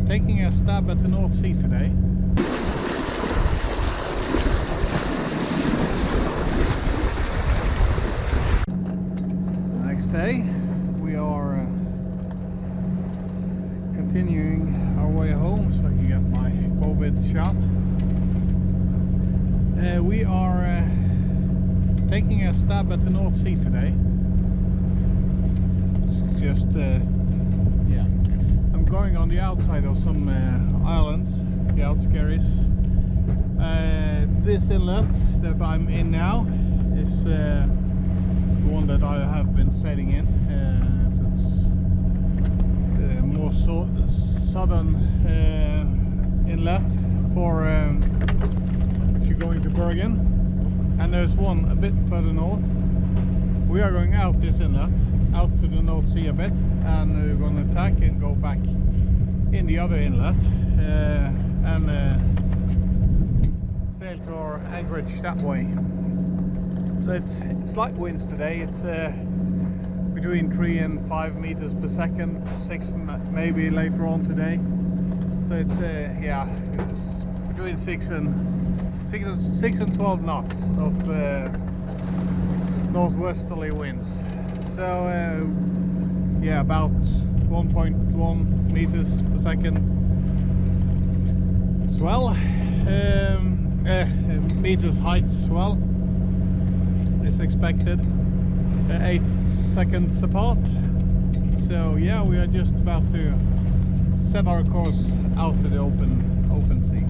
taking a stab at the North Sea today. It's the next day. We are continuing our way home so I can get my COVID shot. We are taking a stab at the North Sea today. It's just yeah, I'm going on the outside of some islands, the outskirts. This inlet that I'm in now is the one that I have been sailing in. That's more southern inlet for if you're going to Bergen, and there's one a bit further north. We are going out this inlet, out to the North Sea a bit, and we're going to tack and go back in the other inlet and sail to our anchorage that way. So it's light winds today. It's between 3 and 5 meters per second, 6 maybe later on today. So it's yeah, it's between 6 and 12 knots of northwesterly winds. So yeah, about 1.1 meters per second swell, meters height swell is expected, 8 seconds apart. So yeah, we are just about to set our course out to the open sea.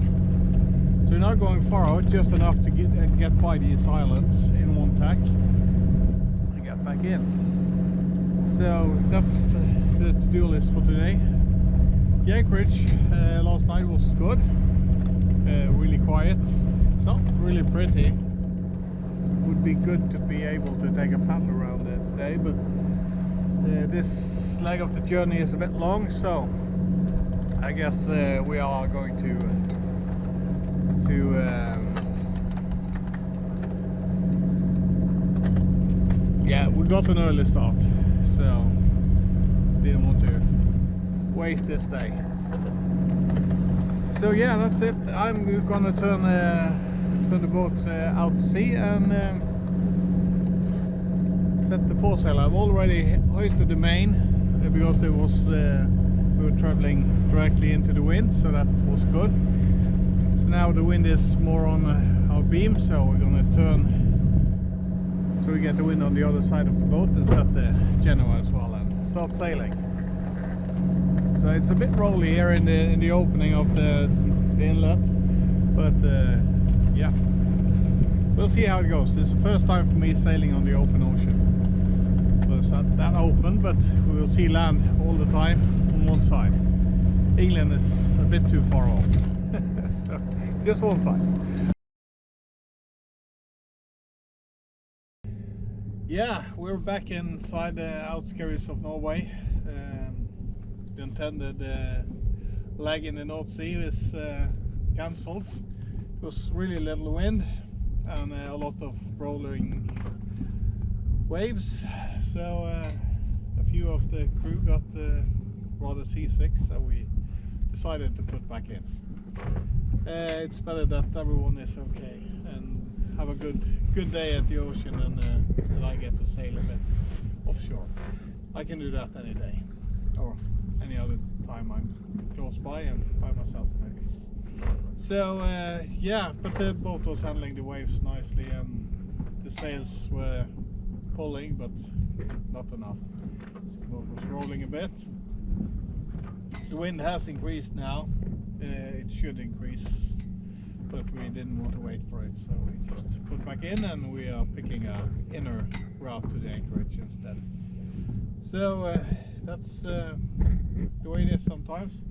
So we're not going far out, just enough to get by these islands in one tack and get back in. So that's the to-do list for today. The anchorage last night was good, really quiet. It's not really pretty. Would be good to be able to take a paddle around there today, but this leg of the journey is a bit long, so I guess we are going to yeah, we got an early start, so didn't want to waste this day. So yeah, that's it. I'm gonna turn the boat out to sea and set the foresail. I've already hoisted the main because it was we were traveling directly into the wind, so that was good. So now the wind is more on our beam, so we're gonna turn so we get the wind on the other side of the boat and set the genoa as well and start sailing. So it's a bit rolly here in the opening of the inlet, but yeah, we'll see how it goes. This is the first time for me sailing on the open ocean. Well, it's not that open, but we will see land all the time on one side. England is a bit too far off, so just one side. Yeah, we're back inside the outskirts of Norway. The intended leg in the North Sea is cancelled. It was really little wind and a lot of rolling waves, so a few of the crew got rather seasick, so we decided to put back in. It's better that everyone is okay and have a good day at the ocean, and that I get to sail a bit offshore. I can do that any day, or any other time I'm close by and by myself maybe. So yeah, but the boat was handling the waves nicely and the sails were pulling, but not enough. So the boat was rolling a bit. The wind has increased now. It should increase, but we didn't want to wait for it, so we just put back in and we are picking a inner route to the anchorage instead. So that's the way it is sometimes.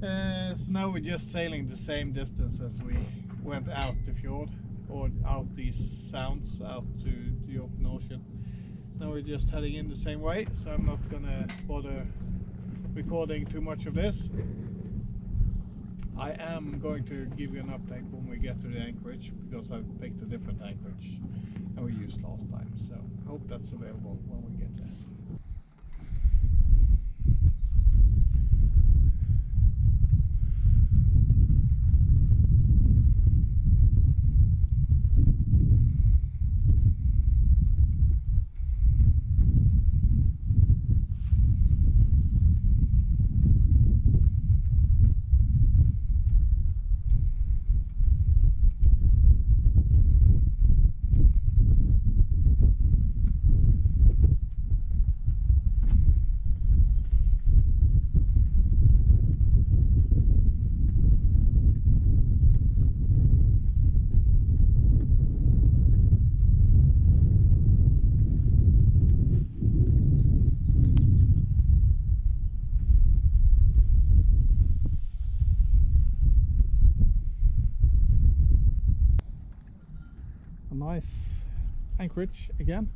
So now we're just sailing the same distance as we went out the fjord, or out these sounds out to the open ocean. So now we're just heading in the same way, so I'm not gonna bother recording too much of this. I am going to give you an update when we get to the anchorage, because I've picked a different anchorage than we used last time, so I hope that's available when we get there. nice anchorage again.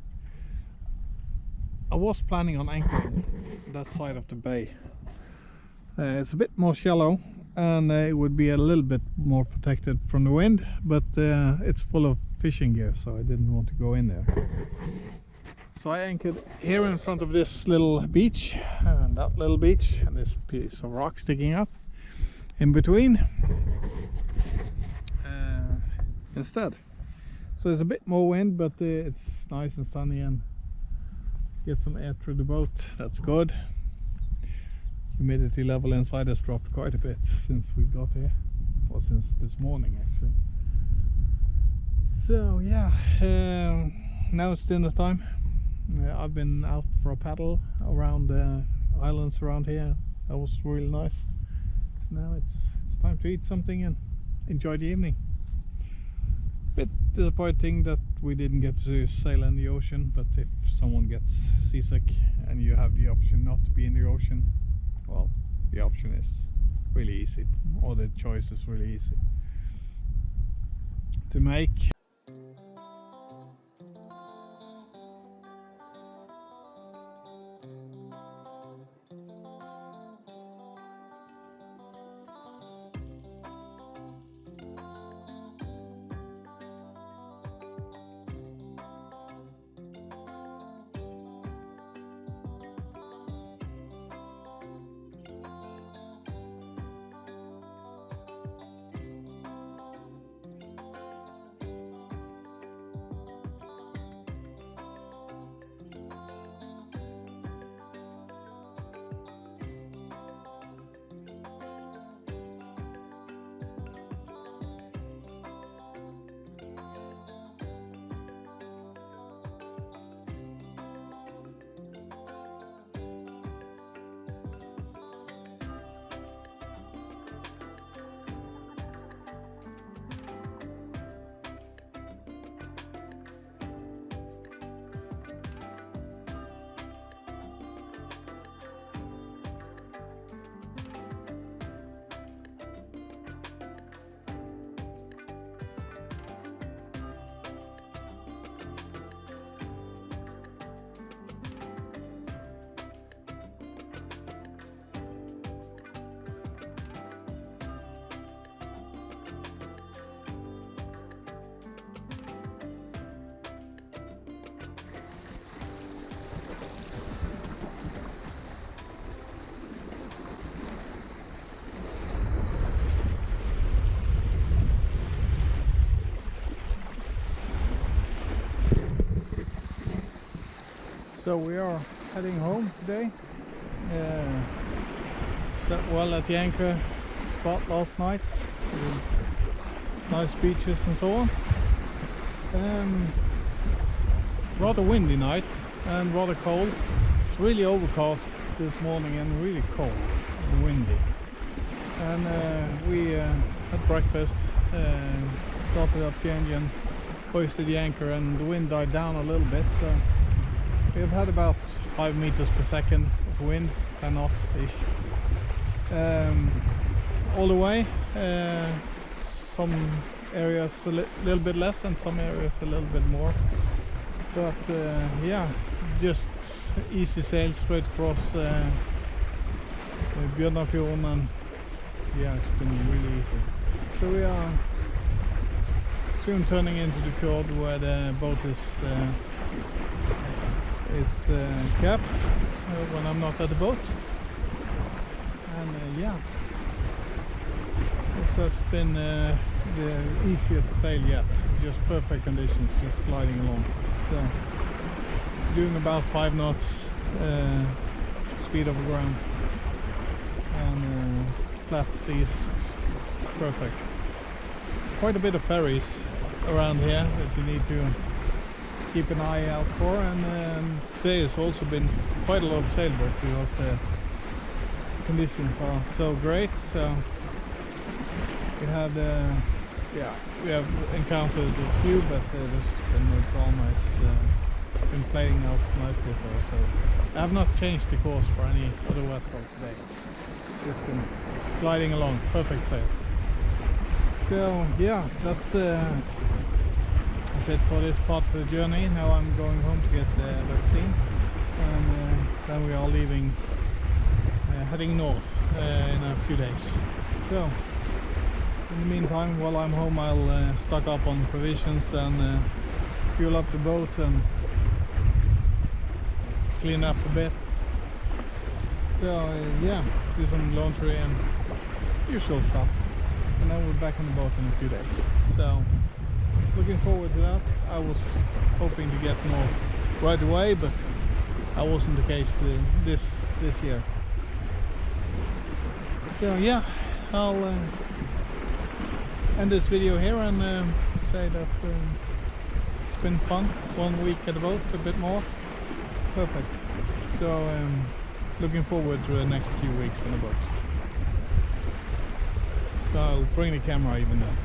I was planning on anchoring that side of the bay. It's a bit more shallow and it would be a little bit more protected from the wind, but it's full of fishing gear, so I didn't want to go in there. So I anchored here in front of this little beach and that little beach and this piece of rock sticking up in between instead. So there's a bit more wind, but it's nice and sunny and get some air through the boat. That's good. Humidity level inside has dropped quite a bit since we got here, or since this morning actually. So yeah, now it's dinner time. I've been out for a paddle around the islands around here. That was really nice. So now it's time to eat something and enjoy the evening. Bit disappointing that we didn't get to sail in the ocean, but if someone gets seasick and you have the option not to be in the ocean, well, the option is really easy, or the choice is really easy to make. So we are heading home today. Slept well at the anchor spot last night. Nice beaches and so on. Rather windy night and rather cold. It's really overcast this morning and really cold and windy. And we had breakfast, started up the engine, hoisted the anchor, and the wind died down a little bit. So we've had about 5 meters per second of wind, 10 knots-ish, all the way. Some areas a little bit less and some areas a little bit more. But yeah, just easy sail straight across Bjørnafjorden, and yeah, it's been really easy. So we are soon turning into the fjord where the boat is kept when I'm not at the boat. And yeah, this has been the easiest sail yet. Just perfect conditions, just gliding along. So doing about 5 knots speed over ground, and flat seas, perfect. Quite a bit of ferries around here that you need to keep an eye out for, and today has also been quite a lot of sailboats because the conditions are so great. So we had yeah, we have encountered a few, but there's been no drama. It's been playing out nicely for us, so I have not changed the course for any other vessel today. Just been gliding along, perfect sail. So yeah, that's that's it for this part of the journey. Now I'm going home to get the vaccine, and then we are leaving, heading north in a few days. So in the meantime, while I'm home, I'll stock up on provisions and fuel up the boat and clean up a bit. So yeah, do some laundry and usual stuff, and then we're back on the boat in a few days. So looking forward to that. I was hoping to get more right away, but that wasn't the case this year. So yeah, I'll end this video here and say that it's been fun. 1 week at the boat, a bit more. Perfect. So looking forward to the next few weeks in the boat. So I'll bring the camera even then.